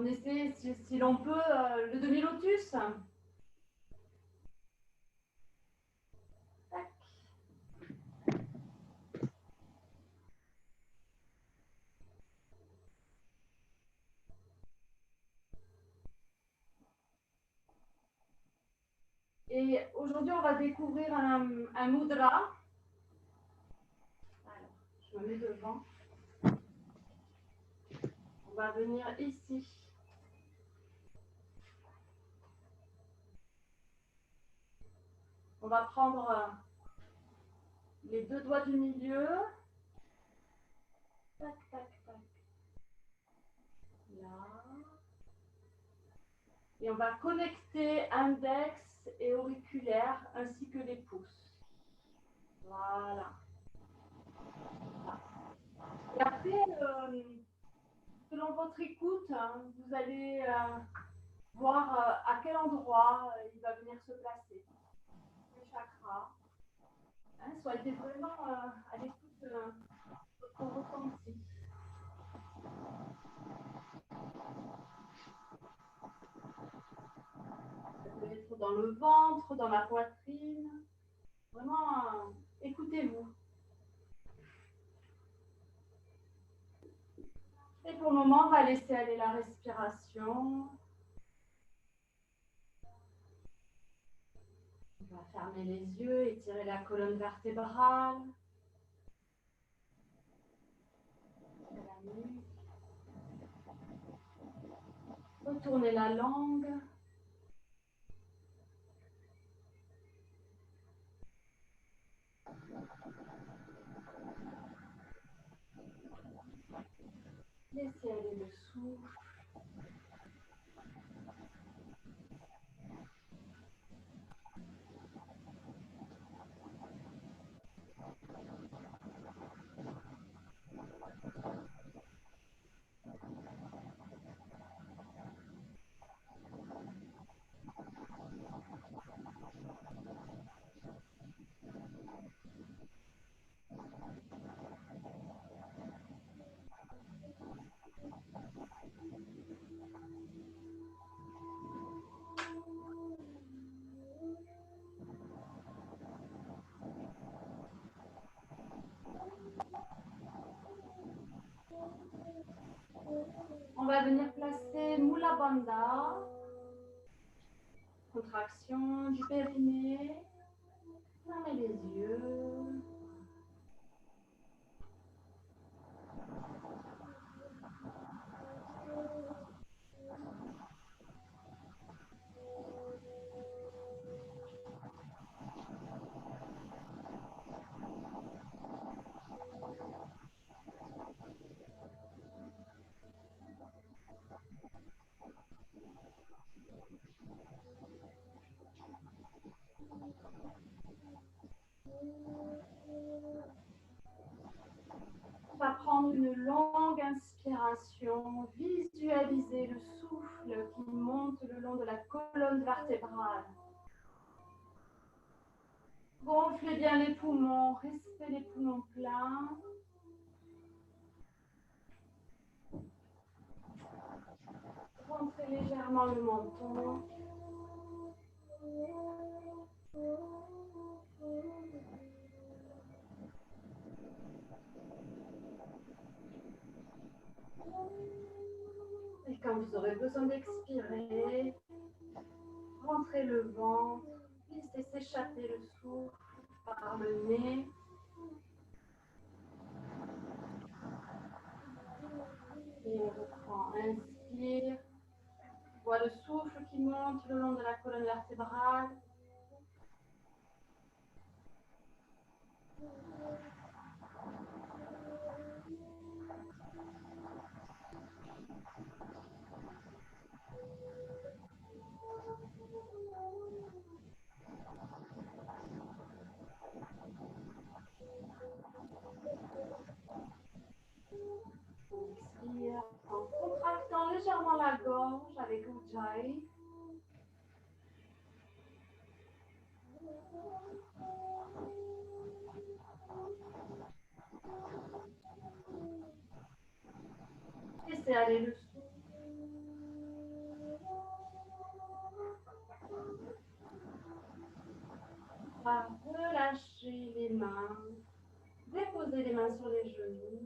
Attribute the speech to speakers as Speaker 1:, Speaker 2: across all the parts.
Speaker 1: essaie, si l'on peut, le demi-lotus. Tac. Et aujourd'hui, on va découvrir un mudra. Alors, je me mets devant. On va venir ici. On va prendre les deux doigts du milieu. Tac, tac, tac. Là. Et on va connecter index et auriculaire ainsi que les pouces. Voilà. Et après, selon votre écoute, hein, vous allez voir à quel endroit il va venir se placer. Le chakra. Hein, soyez vraiment à l'écoute de votre ressenti. Ça peut être dans le ventre, dans la poitrine. Vraiment, écoutez-vous. Et pour le moment, on va laisser aller la respiration. On va fermer les yeux, étirer la colonne vertébrale. La nuque. Retournez la langue. Laissez aller le souffle. On va venir placer Mula Bandha. Contraction du périnée. Fermez les yeux. On va prendre une longue inspiration. Visualisez le souffle qui monte le long de la colonne vertébrale. Gonflez bien les poumons, restez les poumons pleins. Rentrez légèrement le menton. Et quand vous aurez besoin d'expirer, rentrez le ventre, laissez s'échapper le souffle par le nez. Et on reprend, inspire. On voit le souffle qui monte le long de la colonne vertébrale. Expire en contractant légèrement la gorge avec Ujjayi. Laissez aller le souffle. relâchez les mains. Déposez les mains sur les genoux.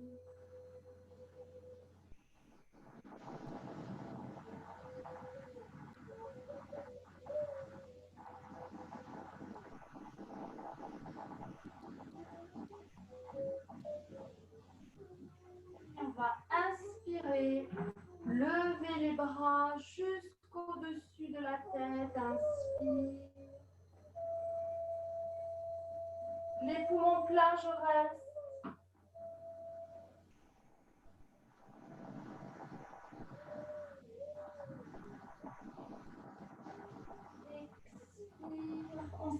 Speaker 1: On va inspirer, lever les bras jusqu'au-dessus de la tête. Inspire. Les poumons pleins, je reste. On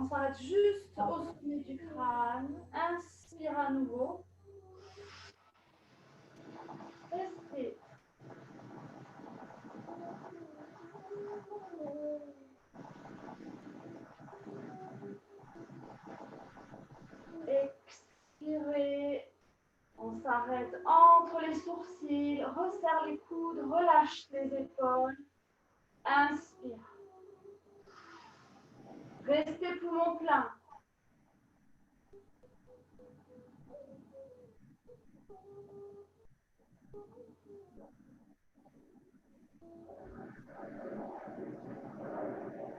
Speaker 1: s'arrête juste au sommet du crâne. Inspire à nouveau. Restez. Expirez. On s'arrête entre les sourcils. Resserre les coudes. Relâche les épaules. Inspire. Restez poumons pleins.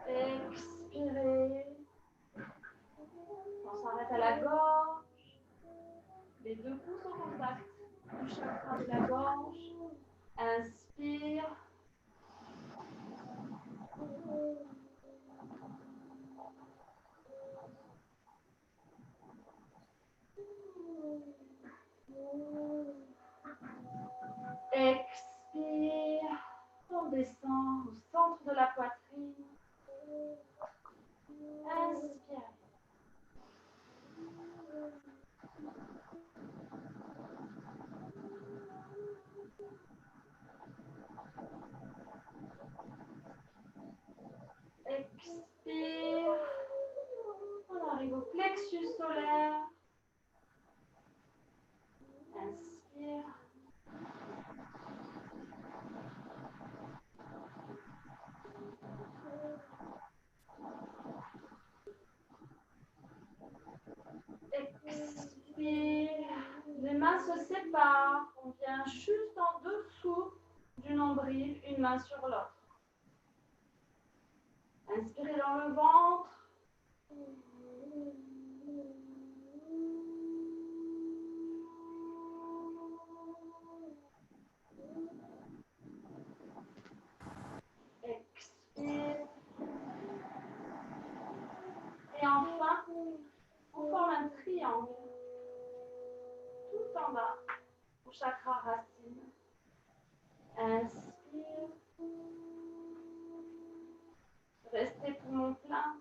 Speaker 1: Expirez. On s'arrête à la gorge. Les deux pouces au contact du chakra de la gorge. Inspire. Expire. On descend au centre de la poitrine. Inspire. Expire. On arrive au plexus solaire. Inspire. Expire. Les mains se séparent. On vient juste en dessous du nombril, une main sur l'autre. Inspirez dans le ventre. Expire. Et enfin, on forme un triangle tout en bas au chakra racine. Inspire. Restez poumons pleins.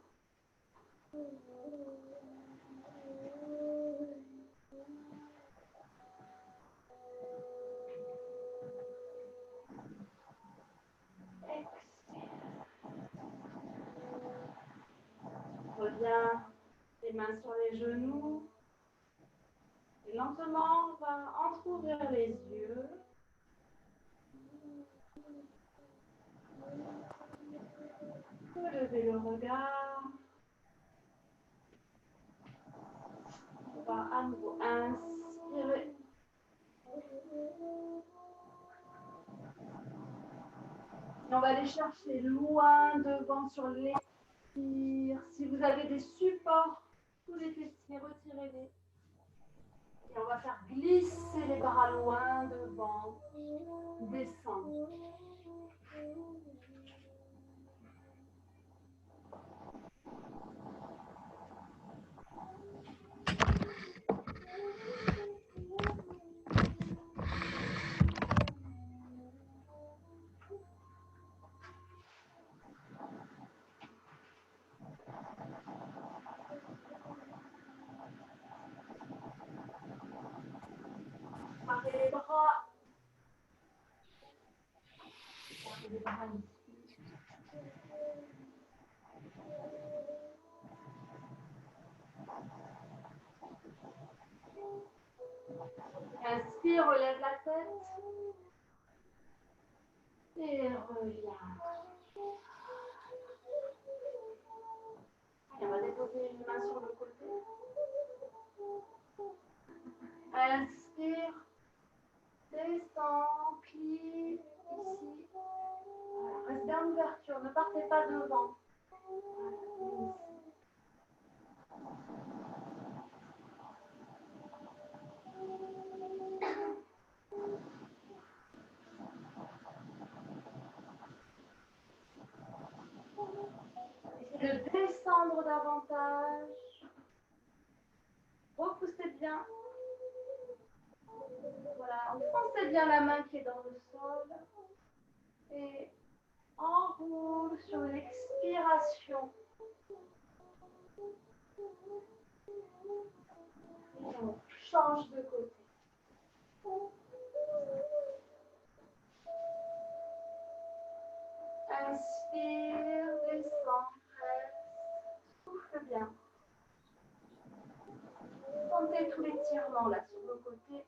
Speaker 1: Expire. Reviens les mains sur les genoux. Et lentement, on va entrouvrir les yeux. Relevez le regard. On va à nouveau inspirer. Et on va aller chercher loin devant sur l'expire. Si vous avez des supports sous les fessiers, retirez-les. Et on va faire glisser les bras loin devant. Descendre. Parez les bras. Parez les bras ici. Inspire, relève la tête. Et reviens. Et on va déposer une main sur Inspire, descend, plie, ici. Voilà. Restez en ouverture, ne partez pas devant. Voilà. Essayez de descendre davantage. Repoussez bien. Voilà, enfoncez bien la main qui est dans le sol. Et enroule sur l'expiration. Et on change de côté. Inspire, descend, reste, souffle bien. Sentez tout l'étirement là sur le côté.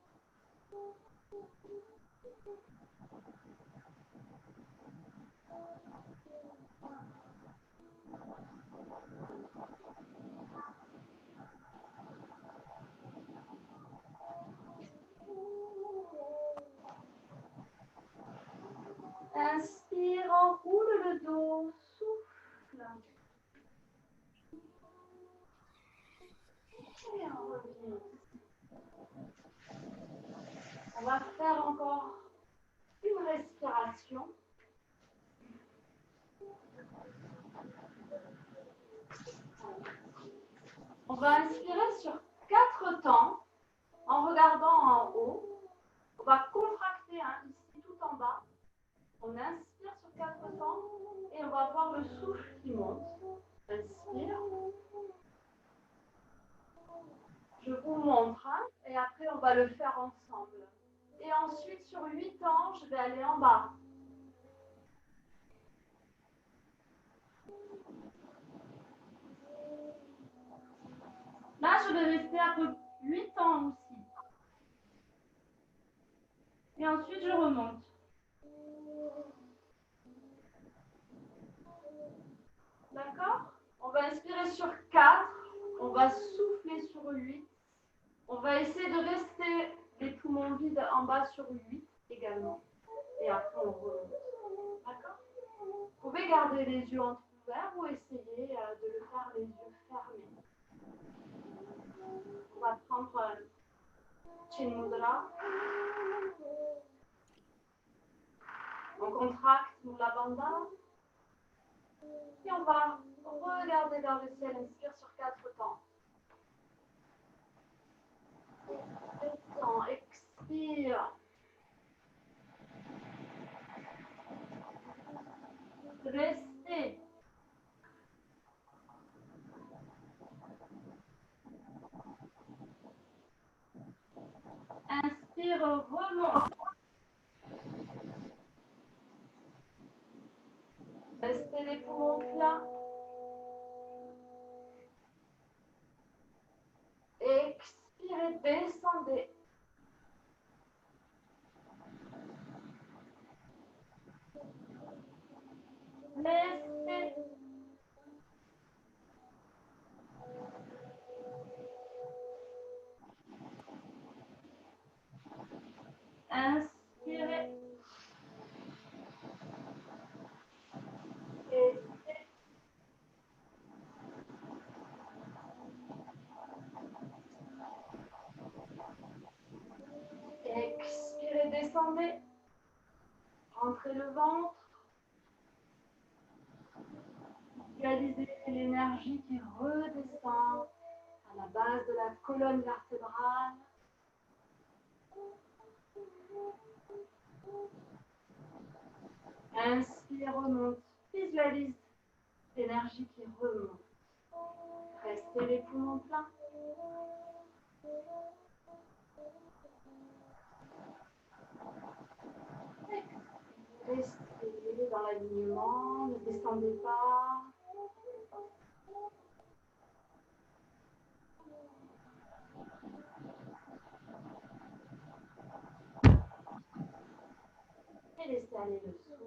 Speaker 1: Inspire, enroule le dos, souffle. Et on revient. On va faire encore une respiration. On va inspirer sur 4 temps en regardant en haut. On va contracter ici tout en bas. On inspire sur 4 temps et on va voir le souffle qui monte. Inspire. Je vous montre et après on va le faire ensemble. Et ensuite sur 8 temps, je vais aller en bas. Là, je vais rester à peu 8 ans aussi. Et ensuite, je remonte. D'accord? On va inspirer sur 4. On va souffler sur 8. On va essayer de rester les poumons vides en bas sur 8 également. Et après, on remonte. D'accord? Vous pouvez garder les yeux entrouverts ou essayer de le faire les yeux fermés. On va prendre Chin Mudra. On contracte Mula Bandha. Et on va regarder vers le ciel. Inspire sur 4 temps. Descend, expire. Restez. Inspire, remonte. Restez les poumons plats. Expirez, descendez. Restez. Inspirez. Restez. Expirez, descendez. Rentrez le ventre. Visualisez l'énergie qui redescend à la base de la colonne vertébrale. Inspire, remonte. Visualise l'énergie qui remonte. Restez les poumons pleins. Restez dans l'alignement, ne descendez pas. Et laissez aller le souffle.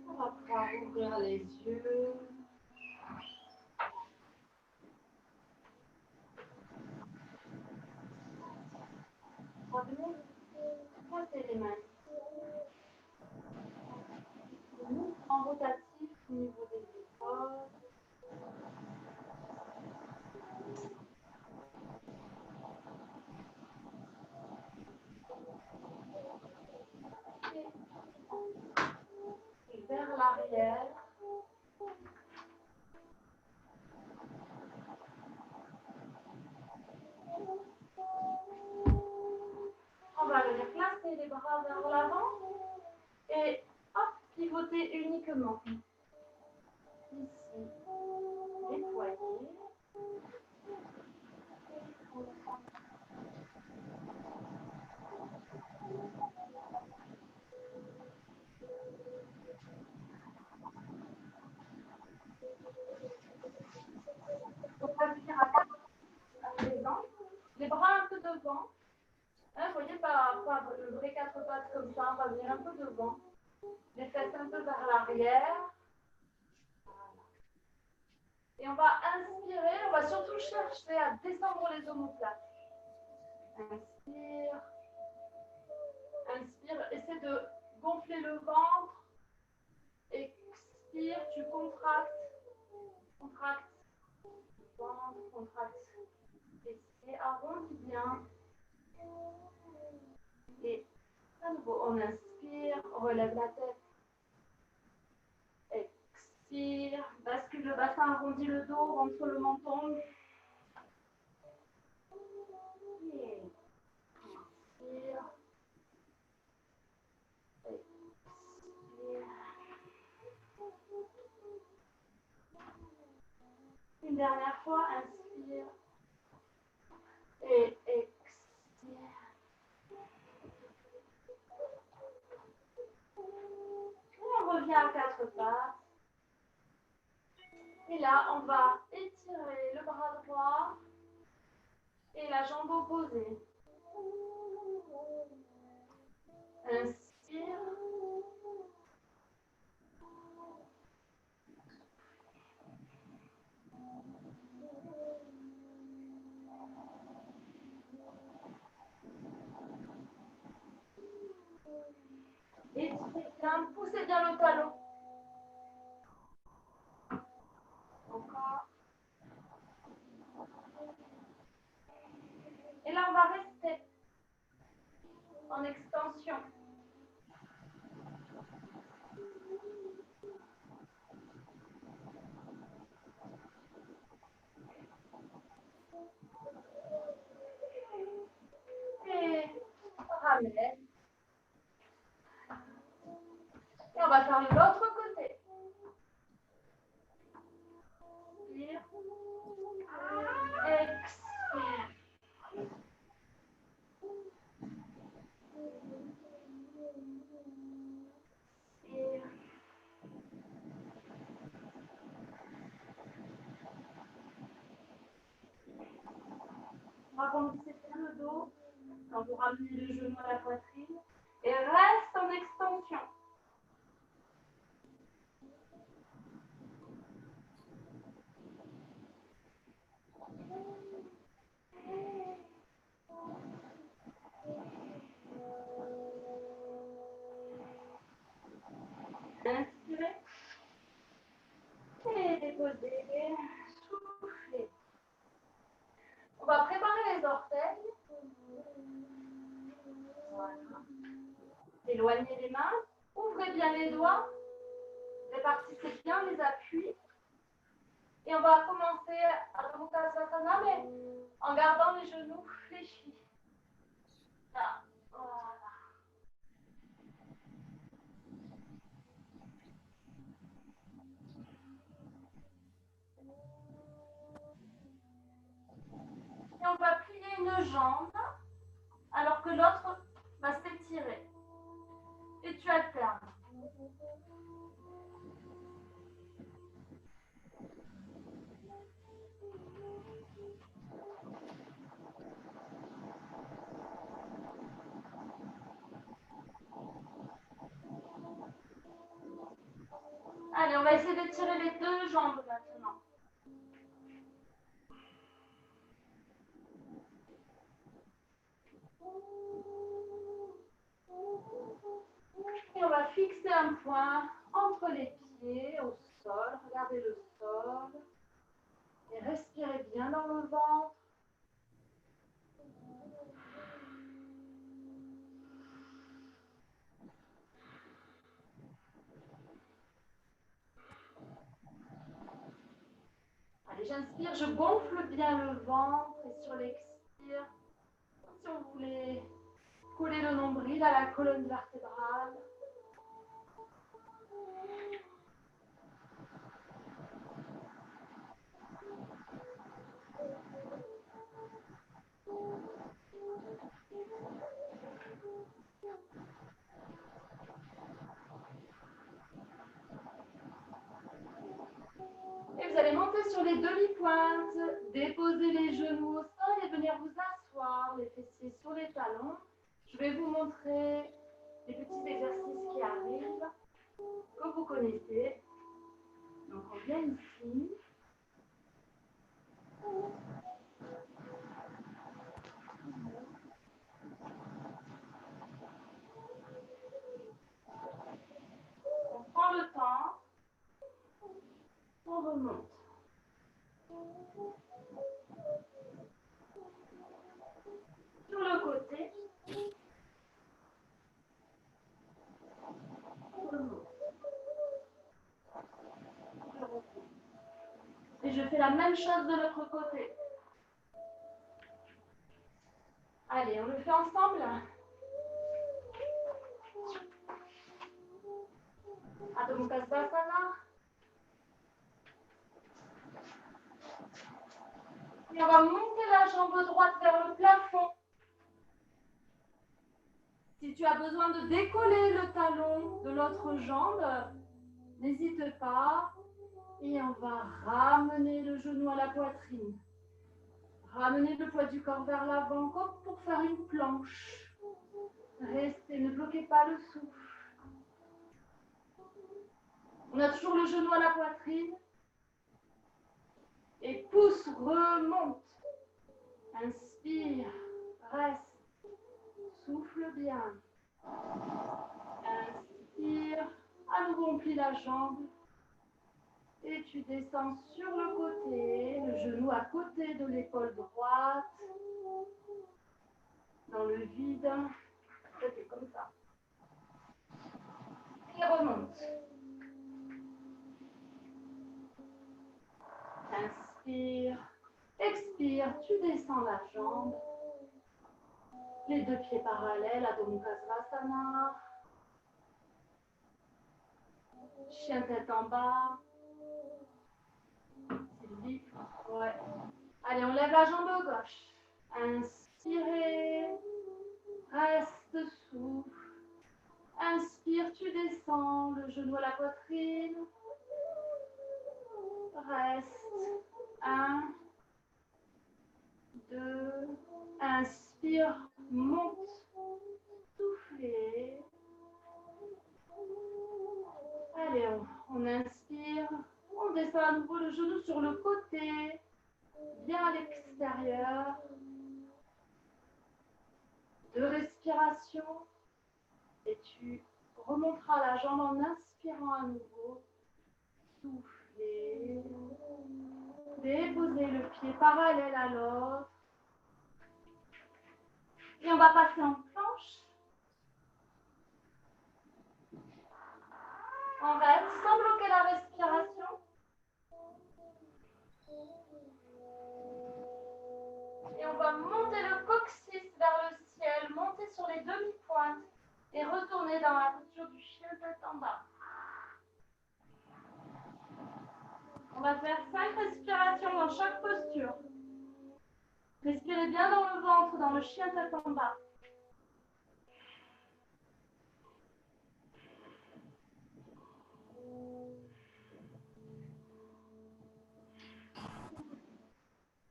Speaker 1: On va pouvoir ouvrir les yeux. bras vers l'avant et hop, pivotez uniquement. Ici, déployez. On va venir à présent. Les bras un peu devant. Hein, vous voyez, pas le vrai quatre pattes comme ça, on va venir un peu devant. Les fesses un peu vers l'arrière. Et on va inspirer, on va surtout chercher à descendre les omoplates. Inspire. Inspire, essaie de gonfler le ventre. Expire, tu contractes. Contracte. Ventre, contracte. Et arrondis bien. Et à nouveau, on inspire, on relève la tête. Expire, bascule le bassin, arrondis le dos, rentre le menton. Et inspire. Expire. Une dernière fois, inspire. Et expire. Et on revient à quatre pattes. Et là, on va étirer le bras droit et la jambe opposée. Inspire. Étirez bien, poussez bien le talon. Encore. Et là, on va rester en extension. Et on ramène. Et on va faire l'autre côté. Inspire. Expire. Inspire. On va arrondissez bien le dos quand vous ramenez le genou à la poitrine. Et reste en extension. Inspirez. Et déposez. Soufflez. On va préparer les orteils. Voilà. Éloignez les mains. Ouvrez bien les doigts. Répartissez bien les appuis. Et on va commencer à remonter à Sasana, mais en gardant les genoux fléchis. Là. Voilà. Et on va plier une jambe alors que l'autre va s'étirer. Et tu alternes. Allez, on va essayer d'étirer les deux jambes maintenant. Et on va fixer un point entre les pieds au sol. Regardez le sol. Et respirez bien dans le ventre. Allez, j'inspire, je gonfle bien le ventre et sur l'expire, si on voulait Collez le nombril à la colonne vertébrale. Et vous allez monter sur les demi-pointes, déposer les genoux au sol et venir vous asseoir, les fessiers sur les talons. Je vais vous montrer les petits exercices qui arrivent, que vous connaissez. Donc on vient ici. On prend le temps. On remonte. Sur le côté. On remonte. Je remonte. Et je fais la même chose de l'autre côté. Allez, on le fait ensemble. Adho Mukha Svanasana. Et on va monter la jambe droite vers le plafond. Si tu as besoin de décoller le talon de l'autre jambe, n'hésite pas. Et on va ramener le genou à la poitrine. Ramener le poids du corps vers l'avant comme pour faire une planche. Restez, ne bloquez pas le souffle. On a toujours le genou à la poitrine. Et pousse, remonte. Inspire, reste. Souffle bien. Inspire. À nouveau, on plie la jambe. Et tu descends sur le côté. Le genou à côté de l'épaule droite. Dans le vide. C'est comme ça. Et remonte. Inspire. Expire. Tu descends la jambe. Les deux pieds parallèles, Adho Mukha Svanasana. Chien tête en bas. Sylvie. Ouais. Allez, on lève la jambe gauche. Inspirez. Reste souffle. Inspire, tu descends. Le genou à la poitrine. Reste. 1, 2. Inspire. Monte. Soufflez. Allez, on inspire. On descend à nouveau le genou sur le côté. Bien à l'extérieur. 2 respirations. Et tu remonteras la jambe en inspirant à nouveau. Soufflez. Déposez le pied parallèle à l'autre. Et on va passer en planche. On reste sans bloquer la respiration. Et on va monter le coccyx vers le ciel, monter sur les demi-pointes et retourner dans la posture du chien tête en bas. On va faire 5 respirations dans chaque posture. Respirez bien dans le ventre, dans le chien tête en bas.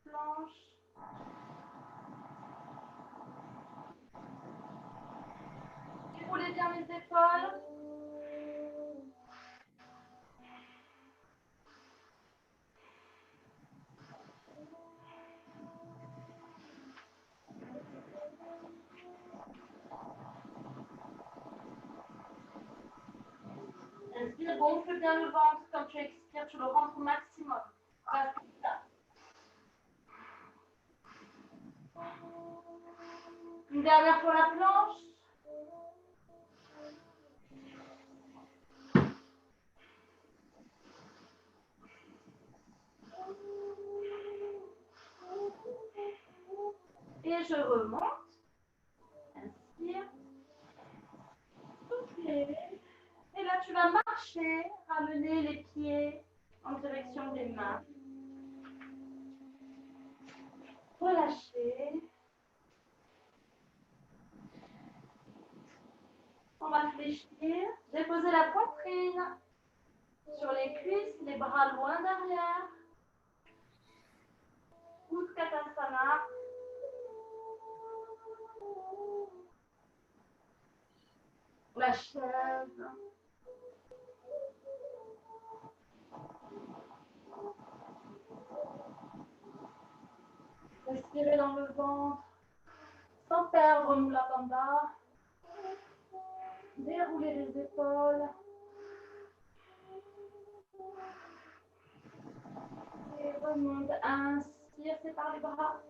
Speaker 1: Planche. Déroulez bien les épaules. Inspire, gonfle bien le ventre. Quand tu expires, tu le rentres au maximum. Reste comme ça. Une dernière fois la planche. Et je remonte. Inspire. Soufflez. Et là, tu vas marcher, ramener les pieds en direction des mains. Relâcher. On va fléchir. Déposer la poitrine sur les cuisses, les bras loin derrière. Utkatasana. La chaise. Respirez dans le ventre sans perdre Mula Bandha. Déroulez les épaules. Et remonte. Inspire, sépare les bras.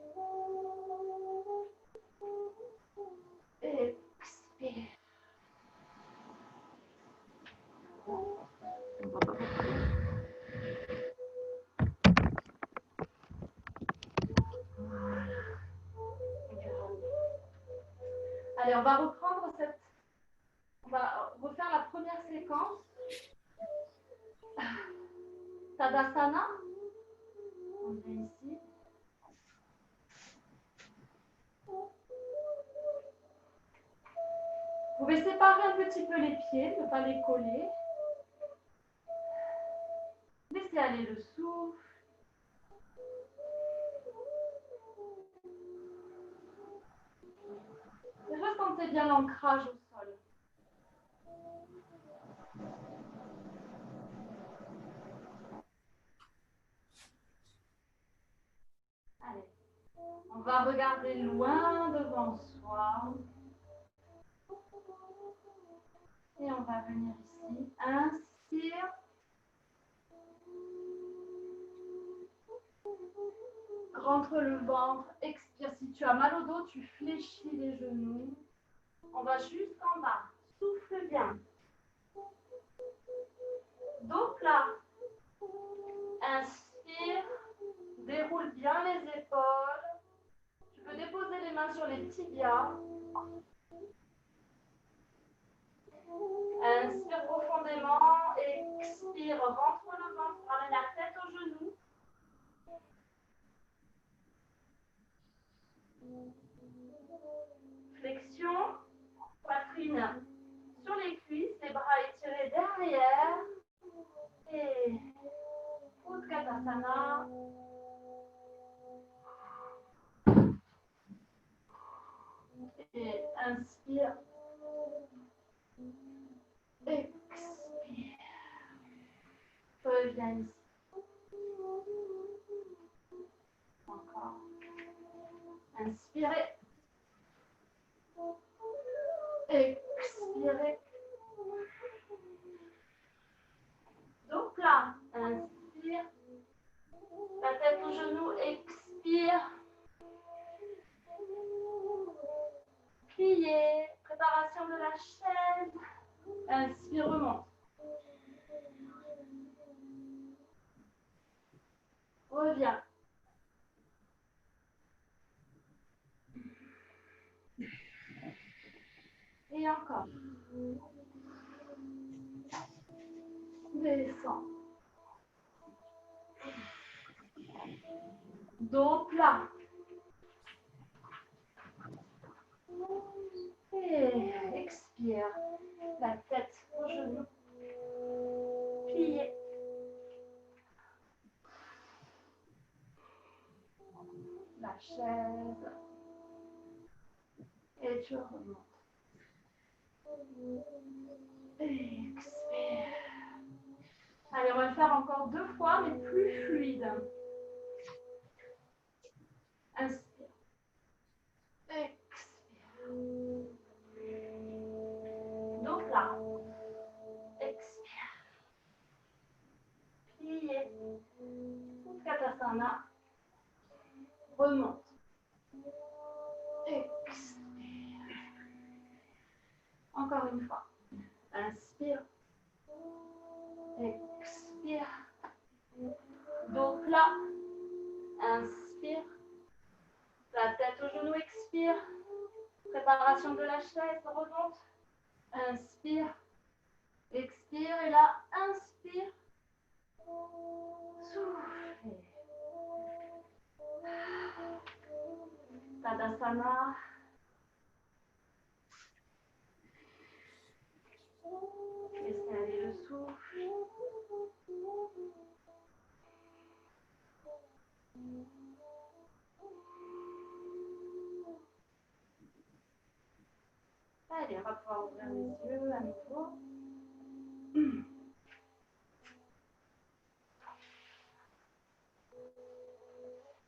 Speaker 1: Et expire. Allez, on va reprendre on va refaire la première séquence. Tadasana. On vient ici. Vous pouvez séparer un petit peu les pieds, ne pas les coller. Laissez aller le souffle. Déjà, sentez bien l'ancrage au sol. Allez, on va regarder loin devant soi. Et on va venir ici. Inspire. Rentre le ventre. Expire. Si tu as mal au dos, tu fléchis les genoux. On va jusqu'en bas. Souffle bien. Dos plat. Inspire. Déroule bien les épaules. Tu peux déposer les mains sur les tibias. Inspire profondément. Expire. Rentre le ventre. Ramène la tête aux genoux. Flexion. Poitrine sur les cuisses. Les bras étirés derrière. Et Utkatasana. Et inspire. Expire. Reviens ici. Encore. Inspirez. Expirez. Dos plat. Inspire. La tête aux genoux. Expire. Pliez. Préparation de la chaise. Inspire, remonte. Reviens. Et encore. Descends. Dos plat. Et expire. La tête aux genoux. Pliez. La chaise. Et tu remontes. Expire. Allez, on va le faire encore 2 fois, mais plus fluide. Inspire. Expire. Dos plat. Expire. Pliez. Utkatasana. Remonte. Expire. Encore une fois. Inspire. Expire. Dos plat. Inspire. La tête aux genoux, expire. Prépare préparation de la chaise, remonte. Inspire. Expire. Et là, inspire. Souffle. Tadasana. Laissez aller le souffle. Allez, on va pouvoir ouvrir les yeux à nouveau.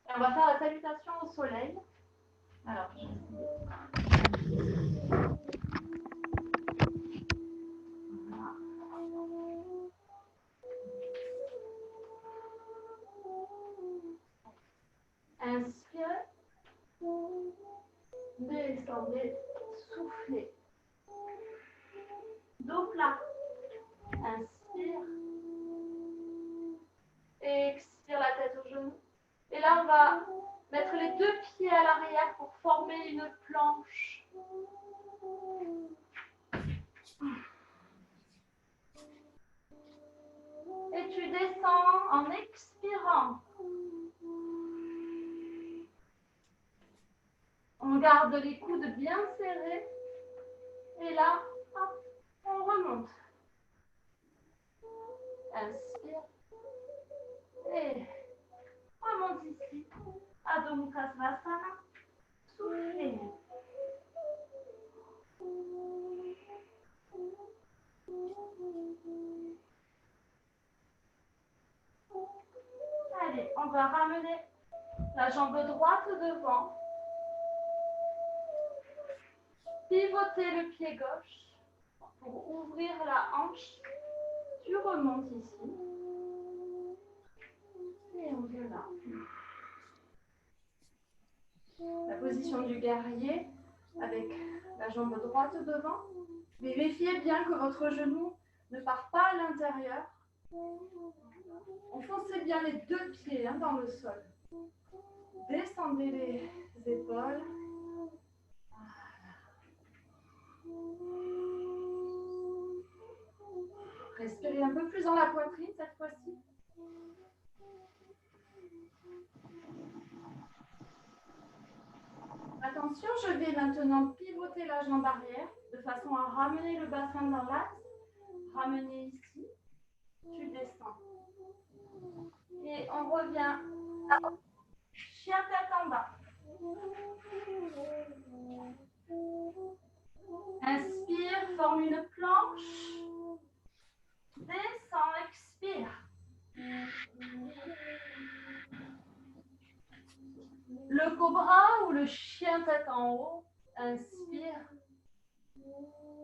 Speaker 1: Et on va faire la salutation au soleil. Alors, je vais essayer. Voilà. Inspirez. Descendez. Soufflez. Dos plat. Inspire. Expire la tête au genou. Et là, on va mettre les deux pieds à l'arrière pour former une planche. Et tu descends en expirant. On garde les coudes bien serrés. Et là, hop, on remonte. Inspire. Et remonte ici. Adho Mukha Svanasana. Soufflez. Allez, on va ramener la jambe droite devant. Pivoter le pied gauche pour ouvrir la hanche. Tu remontes ici. Et on vient là. La position du guerrier avec la jambe droite devant. Vérifiez bien que votre genou ne part pas à l'intérieur. Enfoncez bien les deux pieds dans le sol. Descendez les épaules. Voilà. Respirez un peu plus dans la poitrine cette fois-ci. Attention, je vais maintenant pivoter la jambe arrière de façon à ramener le bassin dans l'axe. Ramenez ici. Tu descends. Et on revient à chien tête en bas. Inspire, forme une planche. Descends, expire. Le cobra ou le chien tête en haut. Inspire.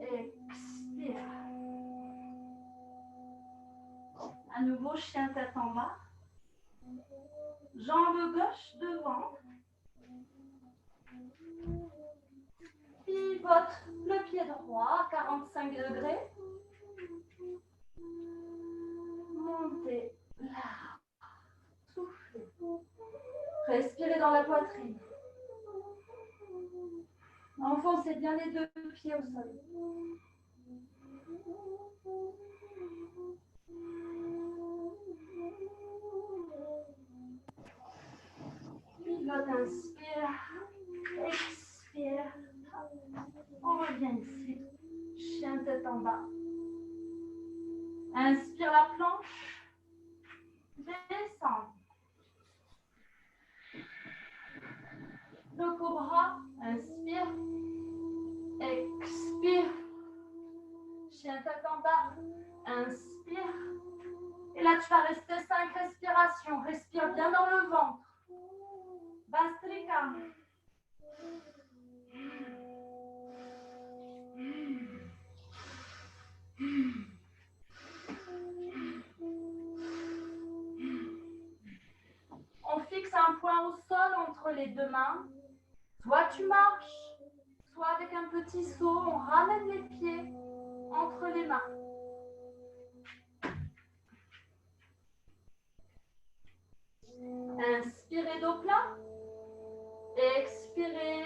Speaker 1: Expire. À nouveau, chien tête en bas. Jambe gauche devant. Pivote le pied droit à 45 degrés. Montez là. Soufflez. Respirez dans la poitrine. Enfoncez bien les deux pieds au sol. Pivote, inspire. Expire. On revient ici. Chien tête en bas. Inspire la planche. Descends. Le cobra. Inspire. Expire. Chien tête en bas. Inspire. Et là, tu vas rester 5 respirations. Respire bien dans le ventre. Bastrika. On fixe un point au sol entre les deux mains. Soit tu marches, soit avec un petit saut, on ramène les pieds entre les mains. Inspirez dos plat. Expirez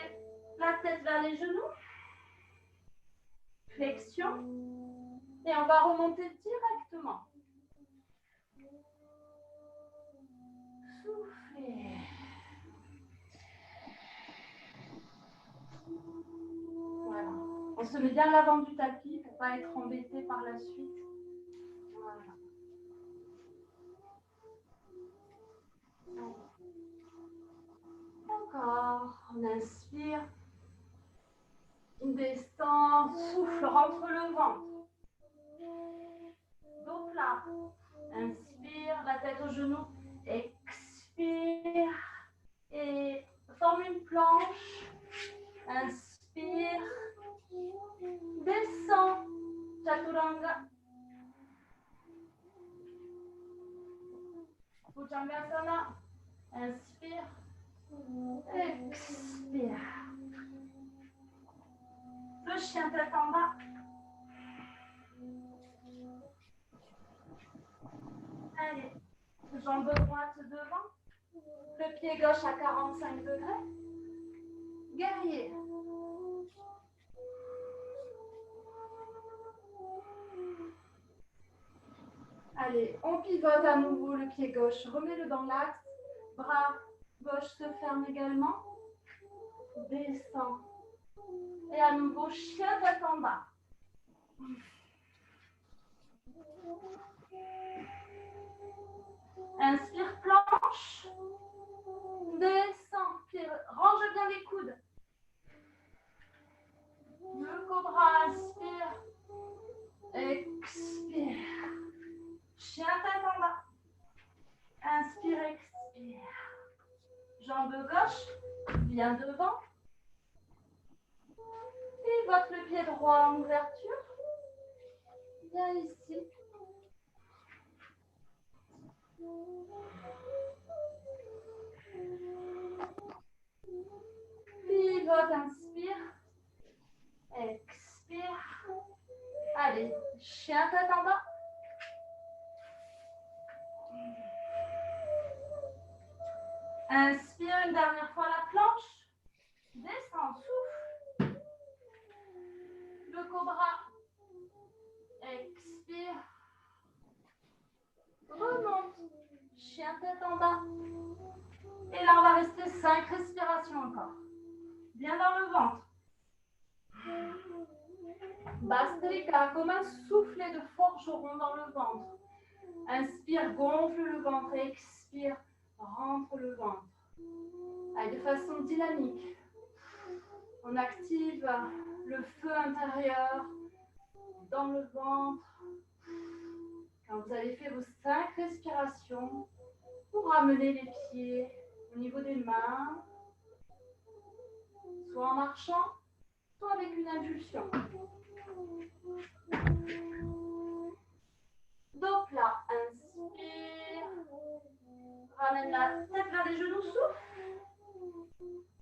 Speaker 1: la tête vers vers les genoux. Flexion. Et on va remonter directement. Soufflez. Voilà. On se met bien à l'avant du tapis pour ne pas être embêté par la suite. Voilà. Encore. On inspire. Descend. Souffle. Rentre le ventre. Dos plat. Inspire. La tête au genou. Expire. Et forme une planche. Inspire. Descend. Chaturanga. Bhujangasana. Inspire. Expire. Le chien tête en bas. Allez. Jambe droite devant. Le pied gauche à 45 degrés. Guerrier. Allez, on pivote à nouveau le pied gauche. Remets-le dans l'axe. Bras gauche se ferme également. Descend. Et à nouveau, chien tête en bas. Inspire, planche. Descend. Range bien les coudes. Le cobra, inspire. Expire. Chien tête en bas. Inspire, expire. Jambe gauche, bien devant. Pivote le pied droit en ouverture. Bien ici. Pivote, inspire. Expire. Allez, chien tête en bas. Inspire une dernière fois la planche. Descends, souffle. Le cobra. Expire. Remonte. Chien tête en bas. Et là, on va rester 5 respirations encore. Bien dans le ventre. Bastrika, comme un soufflet de forgeron dans le ventre. Inspire, gonfle le ventre. Expire, rentre le ventre. Allez, de façon dynamique. On active le feu intérieur dans le ventre. Quand vous avez fait vos 5 respirations, vous ramenez les pieds au niveau des mains, soit en marchant, soit avec une impulsion. Dos plat, inspire. Ramène la tête vers les genoux, souffle.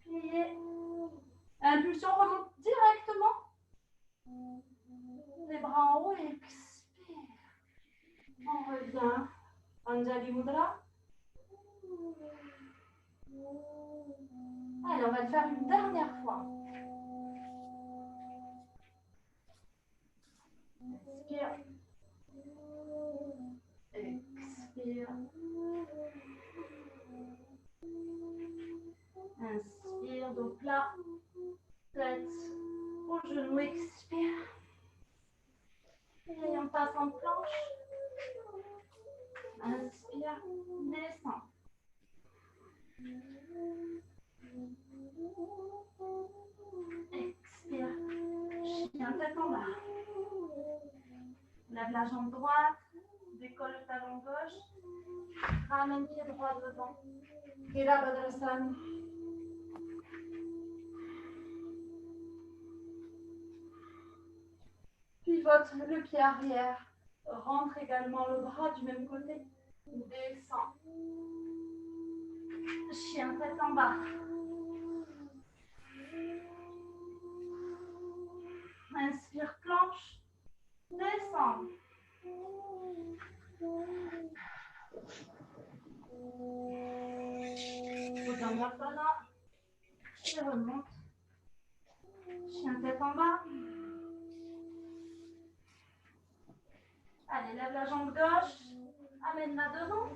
Speaker 1: Pliez. Impulsion, remonte directement. Les bras en haut et expire. On revient. Anjali Mudra. Allez, on va le faire une dernière fois. Inspire. Expire. Inspire, dos plat. Tête au genou, expire. Et on passe en planche. Inspire, descend. Expire. Chien tête en bas. Lève la jambe droite. Décolle le talon gauche. Ramène pied droit devant. Virabhadrasana. Pivote le pied arrière. Rentre également le bras du même côté. Descend. Chien tête en bas. Inspire, planche. Descend. Bhujangasana. Et remonte. Chien tête en bas. Allez, lève la jambe gauche. Amène-la devant.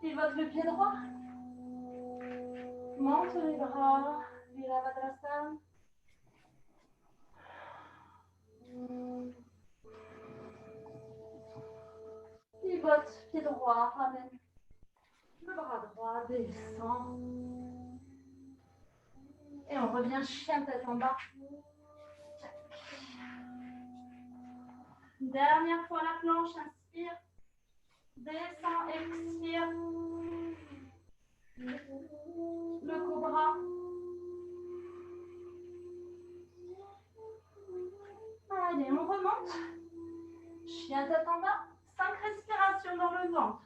Speaker 1: Pivote le pied droit. Monte les bras. Virabhadrasana. Pivote, pied droit, ramène. Le bras droit descend. Et on revient chien tête en bas. Dernière fois la planche, inspire. Descend, expire. Le cobra. Allez, on remonte. Chien tête en bas. 5 respirations dans le ventre.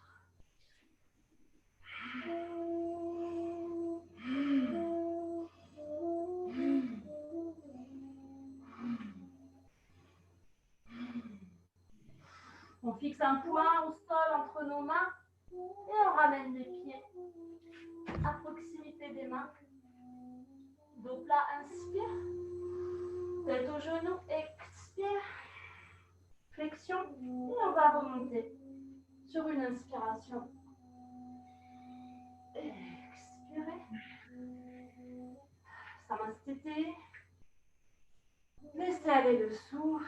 Speaker 1: On fixe un point au sol entre nos mains et on ramène les pieds à proximité des mains. Dos plat, inspire. Tête au genou, expire. Flexion et on va remonter sur une inspiration. Expirez. Samasthiti. Laissez aller le souffle.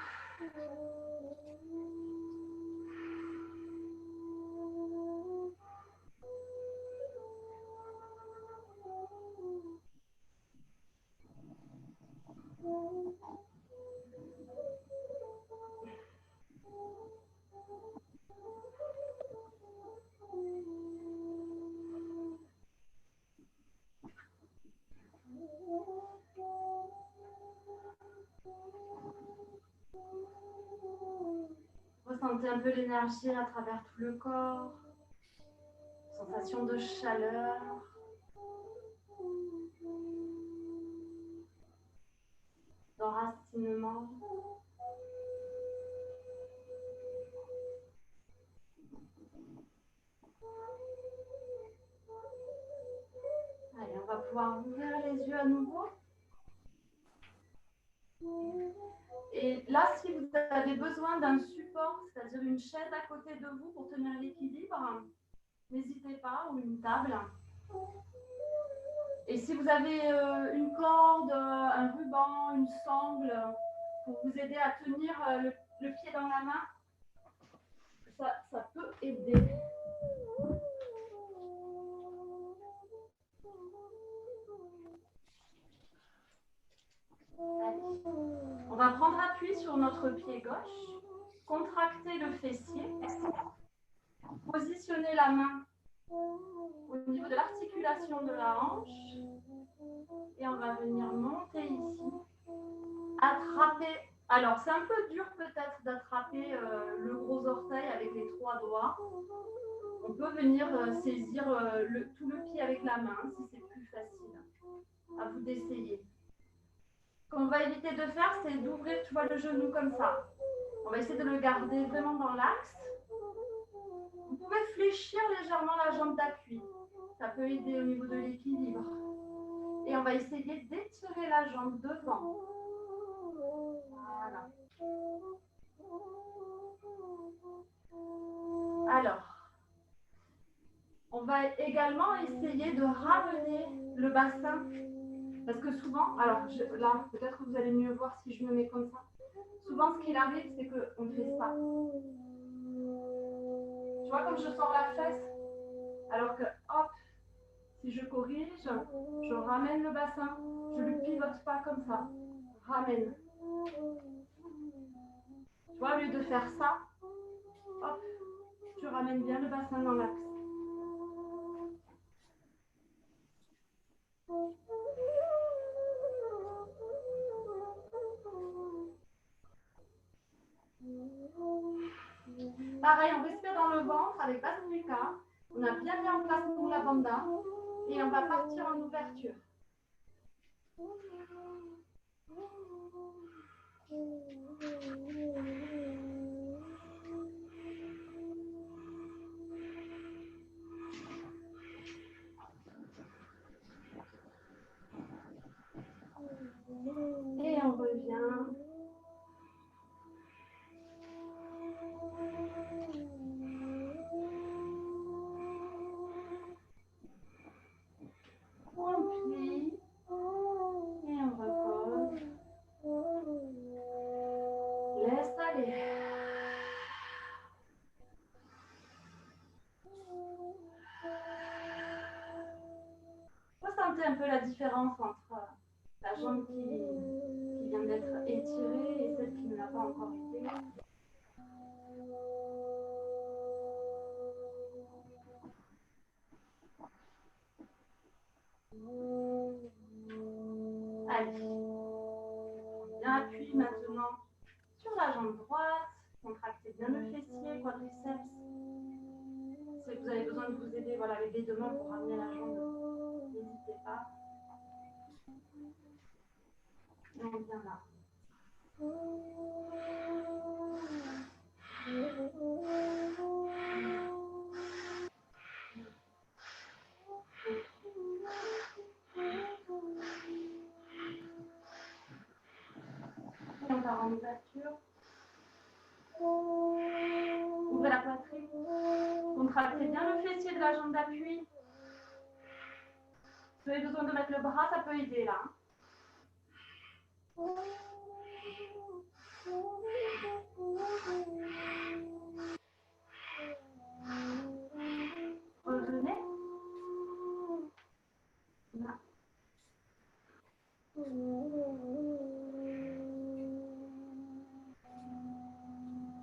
Speaker 1: Ressentez un peu l'énergie à travers tout le corps. Sensation de chaleur. D'enracinement. Allez, on va pouvoir ouvrir les yeux à nouveau. Et là, si vous avez besoin d'un support, c'est-à-dire une chaise à côté de vous pour tenir l'équilibre, n'hésitez pas, ou une table. Et si vous avez une corde, un ruban, une sangle, pour vous aider à tenir le pied dans la main, ça peut aider. Allez. On va prendre appui sur notre pied gauche, contracter le fessier, positionner la main au niveau de l'articulation de la hanche et on va venir monter ici, attraper. Alors c'est un peu dur peut-être d'attraper le gros orteil avec les 3 doigts. On peut venir saisir tout le pied avec la main si c'est plus facile. À vous d'essayer. Ce qu'on va éviter de faire, c'est d'ouvrir, tu vois, le genou comme ça. On va essayer de le garder vraiment dans l'axe. Vous pouvez fléchir légèrement la jambe d'appui. Ça peut aider au niveau de l'équilibre. Et on va essayer d'étirer la jambe devant. Voilà. Alors, on va également essayer de ramener le bassin. Parce que souvent, alors là, peut-être que vous allez mieux voir si je me mets comme ça. Souvent, ce qu'il arrive, c'est qu'on fait ça. Tu vois, comme je sors la fesse, alors que, hop, si je corrige, je ramène le bassin, je ne le pivote pas comme ça. Ramène. Tu vois, au lieu de faire ça, hop, tu ramènes bien le bassin dans l'axe. Pareil, on respire dans le ventre avec Bhastrika. On a bien mis en place pour la bandha et on va partir en ouverture. Sentez un peu la différence entre la jambe qui vient d'être étirée et celle qui ne l'a pas encore été. Allez. Bien appuyez maintenant sur la jambe droite. Contractez bien le fessier, quadriceps. Si vous avez besoin de vous aider voilà, avec les deux mains pour ramener la jambe, n'hésitez pas. Et on vient là. Et on part en ouverture. Ouvrez la poitrine. Contractez bien le fessier de la jambe d'appui. Si vous avez besoin de mettre le bras, ça peut aider là. Revenez. Là.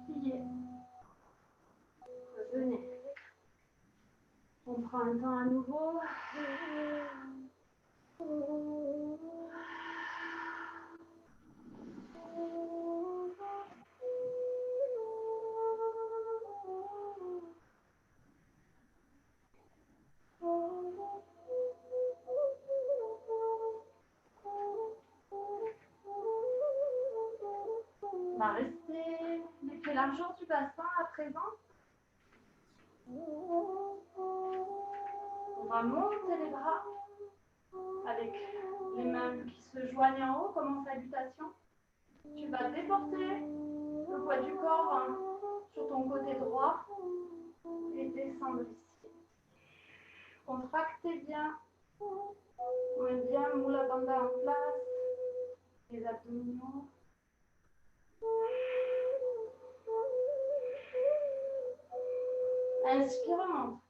Speaker 1: Pliez. Revenez. On prend un temps à nouveau. On va rester les pieds largeur du bassin à présent. On va monter les bras avec les mains qui se joignent en haut comme en salutation. Tu vas déporter le poids du corps sur ton côté droit et descendre ici. Contractez bien. On met bien Mula Bandha en place. Les abdominaux. Inspire, monte.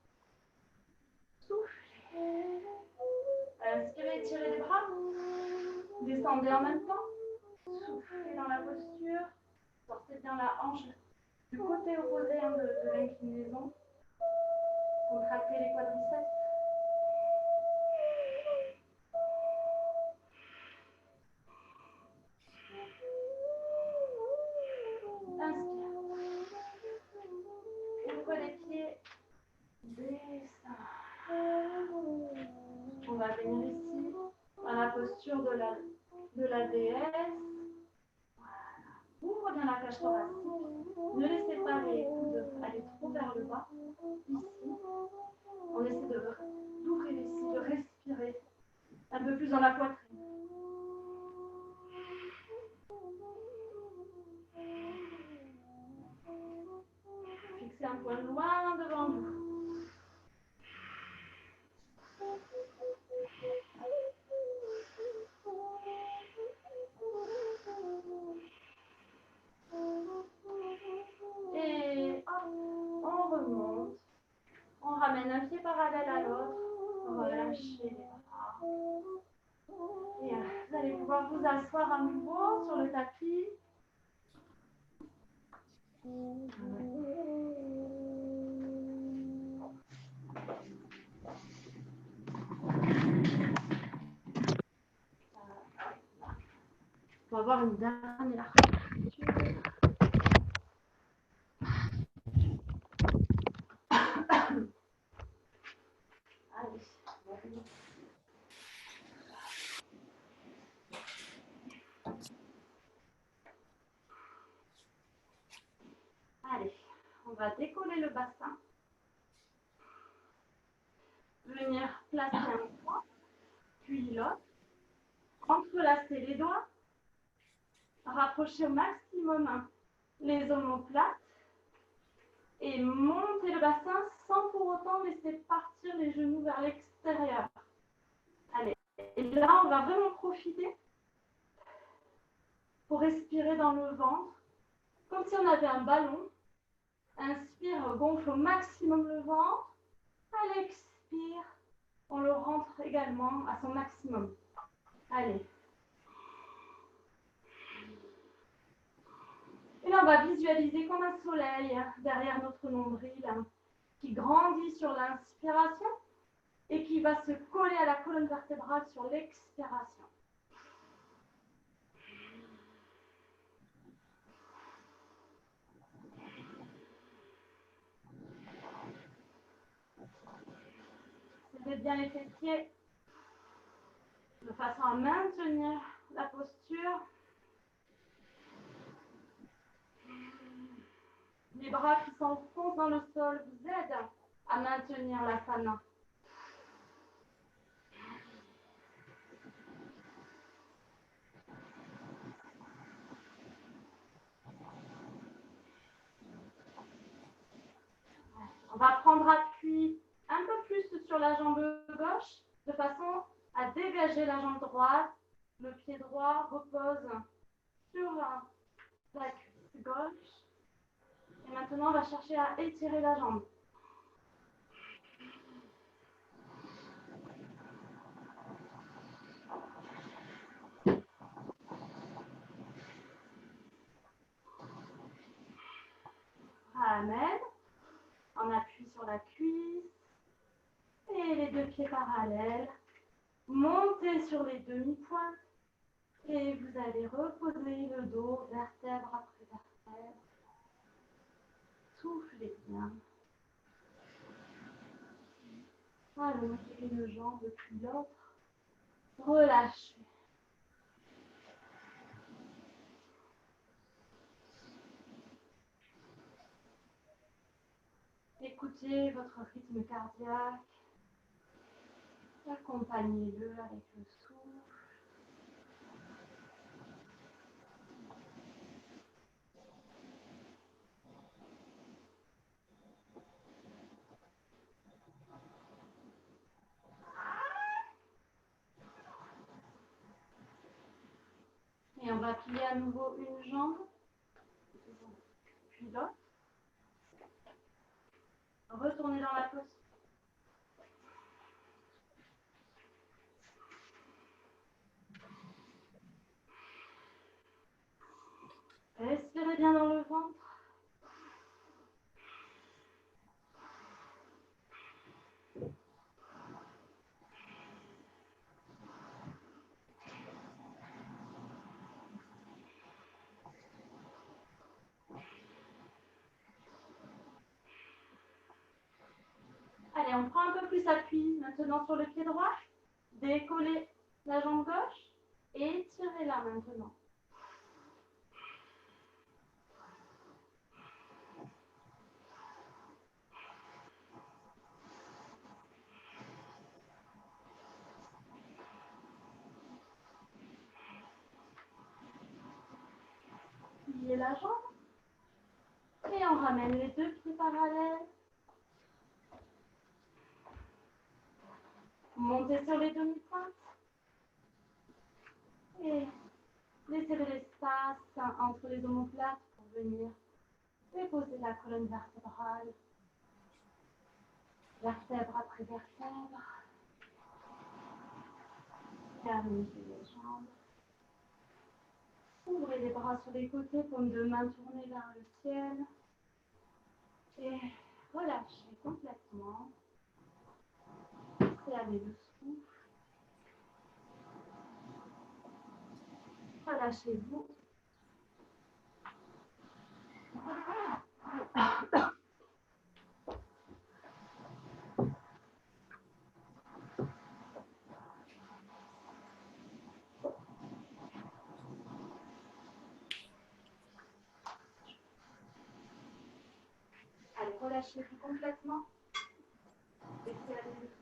Speaker 1: Soufflez. Inspirez, étirez les bras. Descendez en même temps. Soufflez dans la posture. Sortez bien la hanche du côté opposé de l'inclinaison. Contractez les quadriceps. Inspire. Ouvre les pieds. Descends. On va venir ici dans la posture de la déesse. Voilà. Ouvre bien la cage thoracique. Ne laissez pas les coudes aller trop vers le bas. Ici. On essaie d'ouvrir ici, de respirer un peu plus dans la poitrine. Fixez un point loin devant vous. Et hop, on remonte. On ramène un pied parallèle à l'autre. Relâchez les bras. Et vous allez pouvoir vous asseoir à nouveau sur le tapis. On va voir une dernière posture. Allez, allez, on va décoller le bassin. Venir placer un point, puis l'autre. Entrelacer les doigts. Rapprocher au maximum les omoplates. Et monter le bassin sans pour autant laisser partir les genoux vers l'extérieur. Allez, et là on va vraiment profiter pour respirer dans le ventre, comme si on avait un ballon. Inspire, gonfle au maximum le ventre. À l'expire, On le rentre également à son maximum. Allez. Et là, on va visualiser comme un soleil derrière notre nombril qui grandit sur l'inspiration et qui va se coller à la colonne vertébrale sur l'expiration. Serrez bien les fessiers de façon à maintenir la posture. Les bras qui s'enfoncent dans le sol vous aident à maintenir l'asana. On va prendre appui un peu plus sur la jambe gauche de façon à dégager la jambe droite. Le pied droit repose sur la cuisse gauche. Et maintenant, on va chercher à étirer la jambe. Amen. On appuie sur la cuisse. Et les deux pieds parallèles. Montez sur les demi-pointes. Et vous allez reposer le dos, vertèbre après vertèbre. Soufflez bien. Allongez une jambe puis l'autre. Relâchez. Écoutez votre rythme cardiaque. Accompagnez-le avec le souffle. Et on va plier à nouveau une jambe, puis l'autre. Retournez dans la posture. Respirez bien dans le ventre. Allez, on prend un peu plus appui maintenant sur le pied droit. Décollez la jambe gauche et étirez-la maintenant. Pliez la jambe et on ramène les deux pieds parallèles. Montez sur les demi-pointes et laissez de l'espace entre les omoplates pour venir déposer la colonne vertébrale, vertèbre après vertèbre. Allongez les jambes. Ouvrez les bras sur les côtés, paumes de main tournées vers le ciel. Et relâchez complètement. Serrez le souffle. Relâchez-vous. Allez, relâchez-vous complètement. Laissez aller le souffle.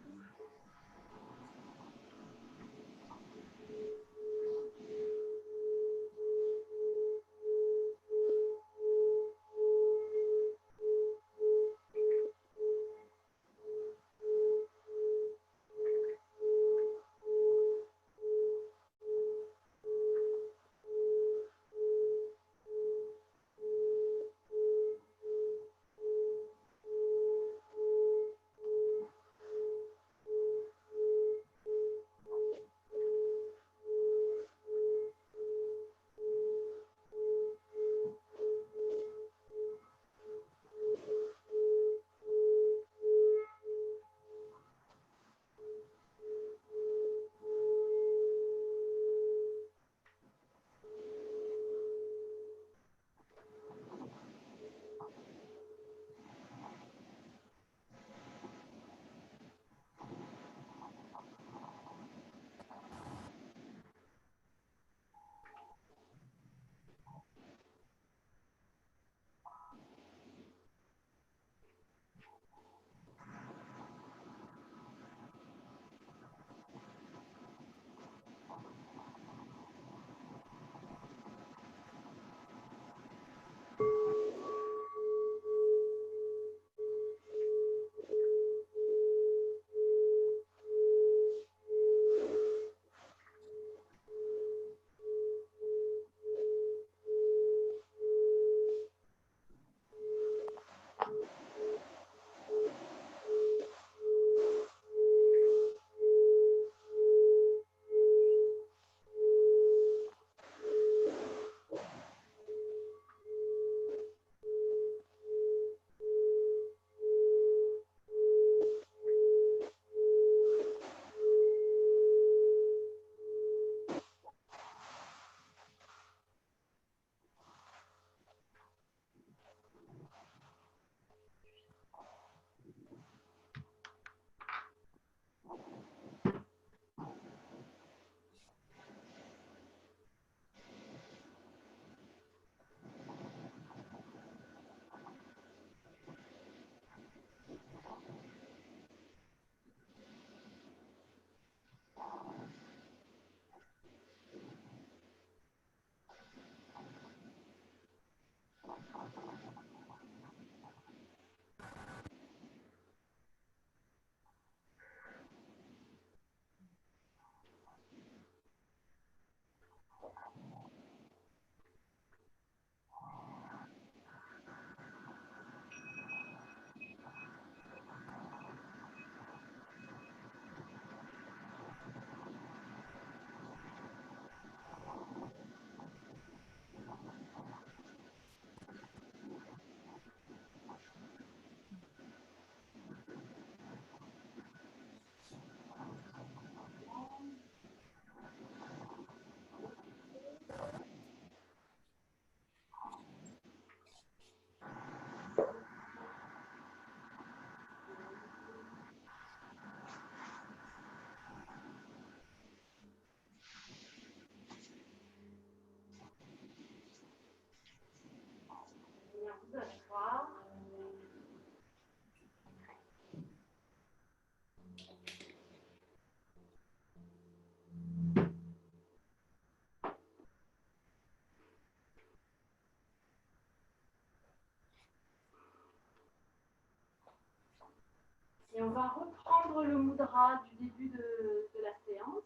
Speaker 1: Et on va reprendre le mudra du début de la séance.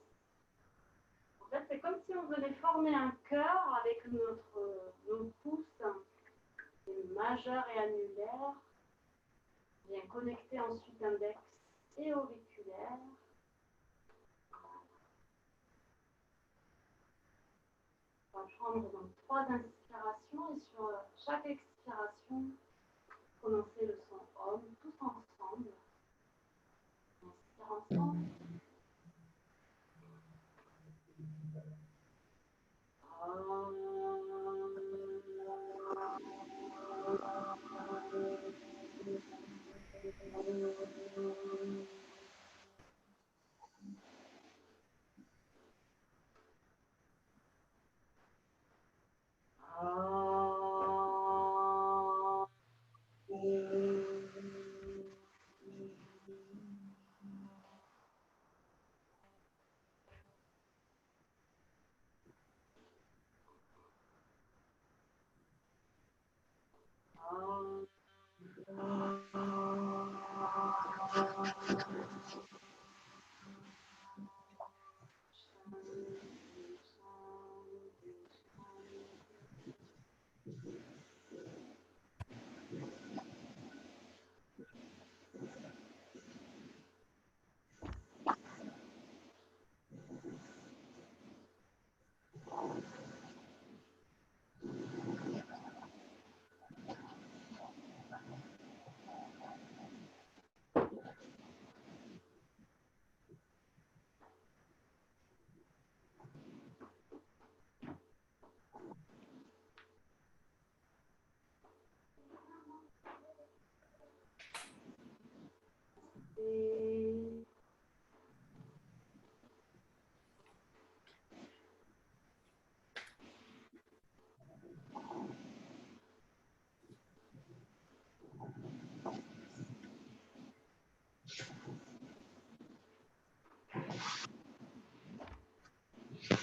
Speaker 1: En fait, c'est comme si on venait former un cœur avec nos pouces majeurs et annulaires. On vient connecter ensuite index et auriculaire. On va prendre donc 3 inspirations et sur chaque expiration, prononcer le son OM tous ensemble. On inspire ensemble.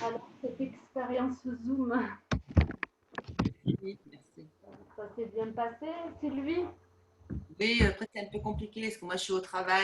Speaker 1: Alors, cette expérience Zoom,
Speaker 2: Oui, merci.
Speaker 1: ça s'est bien passé, Sylvie?
Speaker 2: Oui, après c'est un peu compliqué parce que moi je suis au travail.